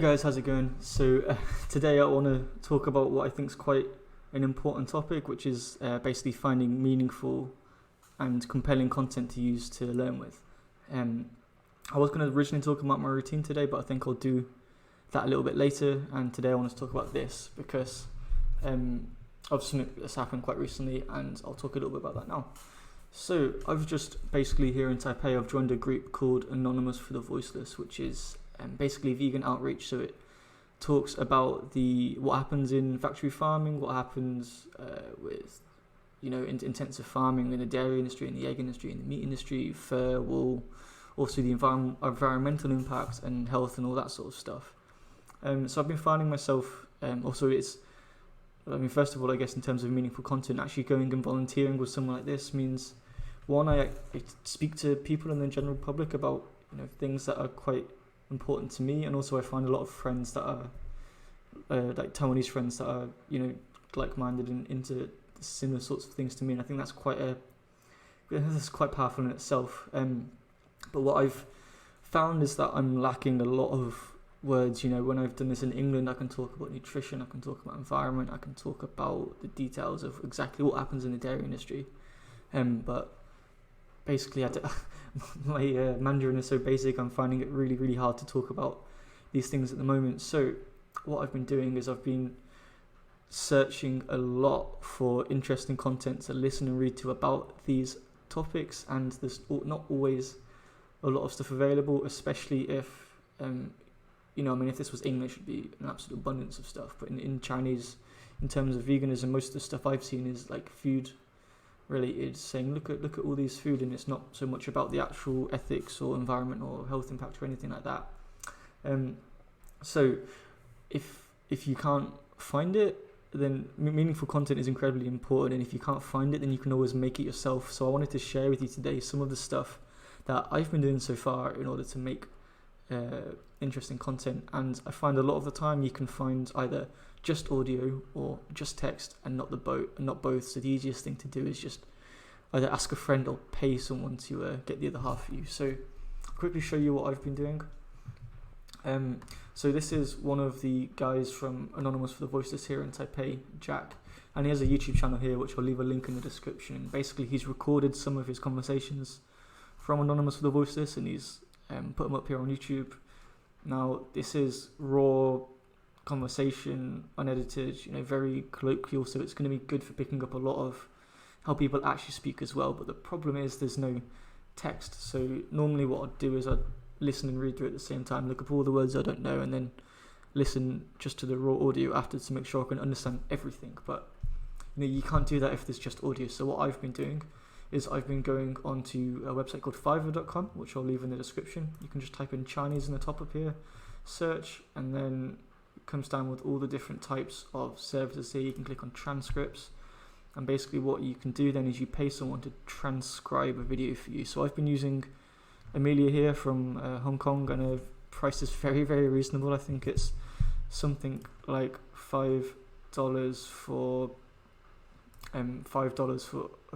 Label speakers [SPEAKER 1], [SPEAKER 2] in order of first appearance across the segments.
[SPEAKER 1] guys, how's it going? Today I want to talk about what I think is quite an important topic, which is basically finding meaningful and compelling content to use to learn with. I was going to originally talk about my routine today, but I think I'll do that a little bit later. And today I want to talk about this because of something that's happened quite recently, and I'll talk a little bit about that now. So I've just basically here in Taipei, I've joined a group called Anonymous for the Voiceless, which is basically vegan outreach. So it talks about what happens in factory farming, what happens with intensive farming in the dairy industry, in the egg industry, in the meat industry, fur, wool, also the environmental impact and health and all that sort of stuff. So I've been finding myself first of all, I guess in terms of meaningful content, actually going and volunteering with someone like this means, one, I speak to people in the general public about things that are quite important to me, and also I find a lot of friends that are like Taiwanese friends that are like-minded and into similar sorts of things to me, and I think that's quite powerful in itself. But what I've found is that I'm lacking a lot of words. When I've done this in England, I can talk about nutrition, I can talk about environment, I can talk about the details of exactly what happens in the dairy industry, but basically my Mandarin is so basic, I'm finding it really, really hard to talk about these things at the moment. So what I've been doing is I've been searching a lot for interesting content to listen and read to about these topics, and there's not always a lot of stuff available, especially if if this was English, it'd be an absolute abundance of stuff, but in Chinese, in terms of veganism, most of the stuff I've seen is like food related, saying look at all these food, and it's not so much about the actual ethics or environment or health impact or anything like that. So if you can't find it, then meaningful content is incredibly important, and if you can't find it, then you can always make it yourself. So I wanted to share with you today some of the stuff that I've been doing so far in order to make interesting content. And I find a lot of the time you can find either just audio or just text and not both. So the easiest thing to do is just either ask a friend or pay someone to get the other half for you. So I'll quickly show you what I've been doing. So this is one of the guys from Anonymous for the Voiceless here in Taipei, Jack, and he has a YouTube channel here, which I'll leave a link in the description. Basically, he's recorded some of his conversations from Anonymous for the Voiceless, and he's put them up here on YouTube. Now, this is raw conversation, unedited, very colloquial, so it's going to be good for picking up a lot of how people actually speak as well. But the problem is there's no text. So normally what I'd do is I'd listen and read through it at the same time, look up all the words I don't know, and then listen just to the raw audio after to make sure I can understand everything. But you can't do that if there's just audio. So what I've been doing is I've been going onto a website called Fiverr.com, which I'll leave in the description. You can just type in Chinese in the top up here, search, and then it comes down with all the different types of services here. You can click on transcripts, and basically what you can do then is you pay someone to transcribe a video for you. So I've been using Amelia here from Hong Kong, and her price is very, very reasonable. I think it's something like $5 for I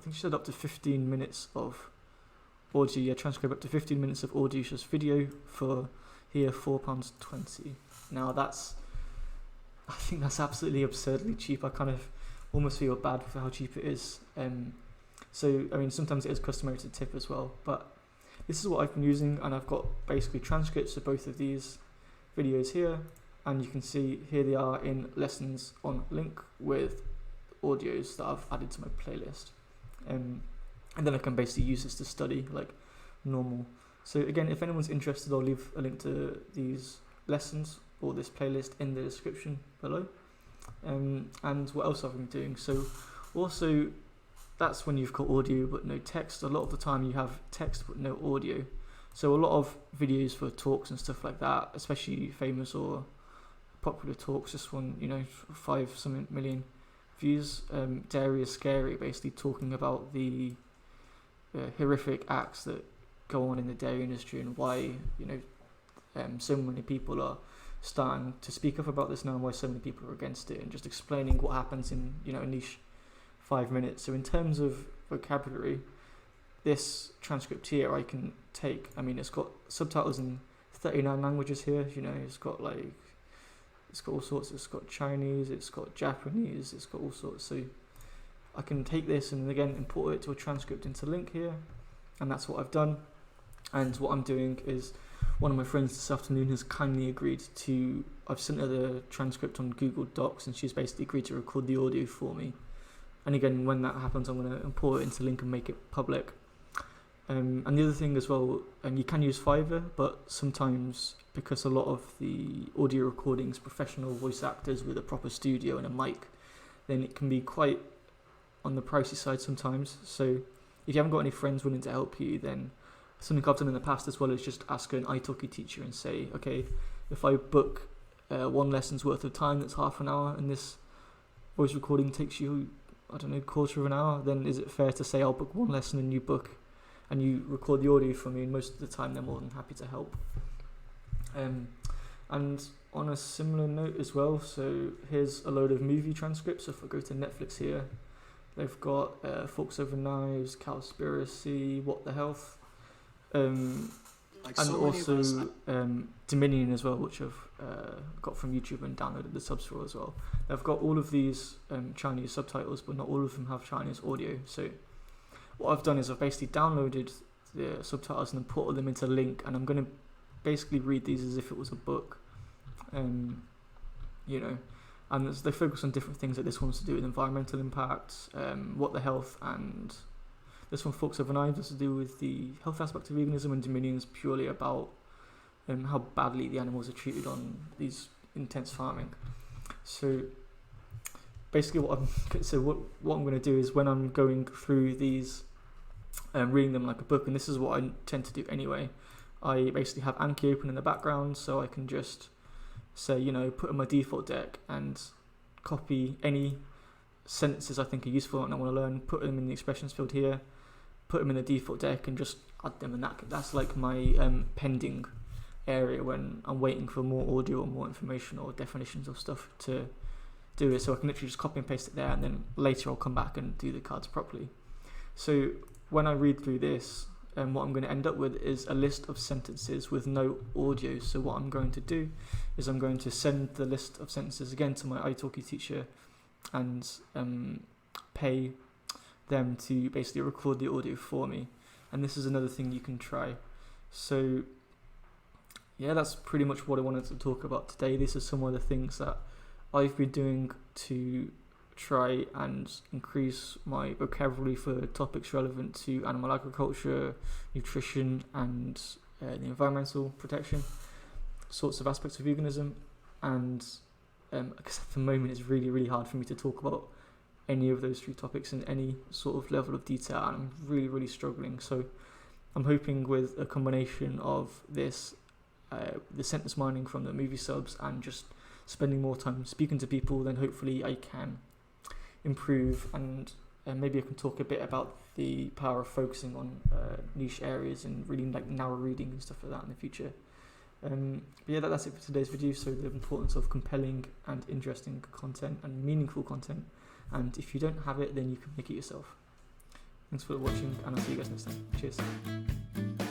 [SPEAKER 1] think she said up to 15 minutes of audio. Yeah, transcribe up to 15 minutes of audio, just video, for here £4.20. Now I think that's absolutely absurdly cheap. I kind of almost feel bad for how cheap it is. Sometimes it is customary to tip as well, but this is what I've been using, and I've got basically transcripts of both of these videos here, and you can see here they are in lessons on link with audios that I've added to my playlist, and then I can basically use this to study like normal. So again, if anyone's interested, I'll leave a link to these lessons or this playlist in the description below. And what else I've been doing, so also that's when you've got audio but no text. A lot of the time you have text but no audio. So a lot of videos for talks and stuff like that, especially famous or popular talks, this one 5 something million views. Dairy is Scary, basically talking about the horrific acts that go on in the dairy industry, and why so many people are starting to speak up about this now, and why so many people are against it, and just explaining what happens in a niche 5 minutes. So in terms of vocabulary, this transcript here I can take, it's got subtitles in 39 languages here, it's got like It's got all sorts. It's got Chinese, it's got Japanese, it's got all sorts. So I can take this and again import it to a transcript into LingQ here, and that's what I've done. And what I'm doing is, one of my friends this afternoon has kindly agreed to, I've sent her the transcript on Google Docs, and she's basically agreed to record the audio for me. And again, when that happens, I'm going to import it into LingQ and make it public. And the other thing as well, you can use Fiverr, but sometimes, because a lot of the audio recordings, professional voice actors with a proper studio and a mic, then it can be quite on the pricey side sometimes. So if you haven't got any friends willing to help you, then something I've done in the past as well is just ask an italki teacher and say, okay, if I book one lesson's worth of time that's half an hour and this voice recording takes you, I don't know, quarter of an hour, then is it fair to say I'll book one lesson and you book and you record the audio for me? And most of the time they're more than happy to help. And on a similar note as well, so here's a load of movie transcripts. So if I go to Netflix here, they've got Forks Over Knives, Cowspiracy, What the Health, and also Dominion as well, which I've got from YouTube and downloaded the subs for as well. They've got all of these Chinese subtitles, but not all of them have Chinese audio. So what I've done is I've basically downloaded the subtitles and then put them into LingQ, and I'm going to basically read these as if it was a book. You know, and they focus on different things. Like this one's to do with environmental impacts, What the Health, and this one, Forks Over Knives, has to do with the health aspect of veganism, and Dominion's purely about how badly the animals are treated on these intense farming. So basically what I'm going to do is, when I'm going through these, reading them like a book, and this is what I tend to do anyway, I basically have Anki open in the background, so I can just say, you know, put in my default deck and copy any sentences I think are useful and I want to learn, put them in the expressions field here, put them in the default deck and just add them, and that's like my pending area when I'm waiting for more audio or more information or definitions of stuff to do it. So I can literally just copy and paste it there, and then later I'll come back and do the cards properly. So when I read through this, what I'm going to end up with is a list of sentences with no audio. So what I'm going to do is I'm going to send the list of sentences again to my italki teacher and pay them to basically record the audio for me. And this is another thing you can try. So yeah, that's pretty much what I wanted to talk about today. These are some of the things that I've been doing to try and increase my vocabulary for topics relevant to animal agriculture, nutrition, and the environmental protection sorts of aspects of veganism. And because at the moment it's really, really hard for me to talk about any of those three topics in any sort of level of detail, and I'm really, really struggling. So I'm hoping with a combination of this, the sentence mining from the movie subs, and just spending more time speaking to people, then hopefully I can improve, and maybe I can talk a bit about the power of focusing on niche areas and really like narrow reading and stuff like that in the future. But yeah, that's it for today's video. So the importance of compelling and interesting content and meaningful content, and if you don't have it, then you can make it yourself. Thanks for watching, and I'll see you guys next time. Cheers.